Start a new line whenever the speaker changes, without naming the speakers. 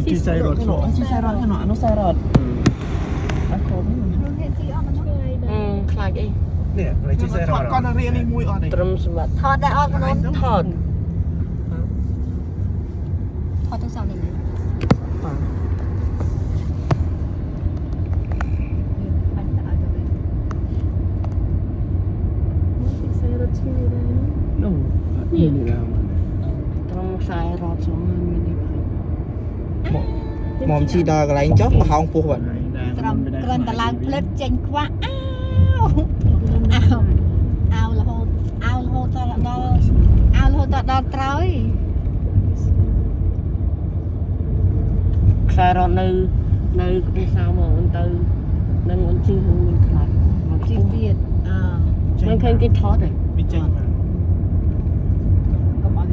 ជីសៃរត់ឆ្លងជីសៃរត់ឆ្លងអនុសៃរត់អត់គ្រប់ខ្លាចអីនេះជីសៃរត់គាត់រៀននេះមួយអត់ទេត្រឹមសម្រាប់ថតដែរអត់ក្នុងថតទៅសោះនេះនោះនេះត្រង់ខ្សែរត់ស្មមាននេះមកជីដល់កន្លែងចុះប្រហោងពោះបាត់ត្រង់ក្រិនតឡើងផ្លិតចេញខ្វះអោរហូតដល់ត្រើយខ្សែរត់នៅពីសៅមកទៅនឹងអញ្ជើញមានខ្លាចមកជីទៀតមិនឃើញគេថតទេ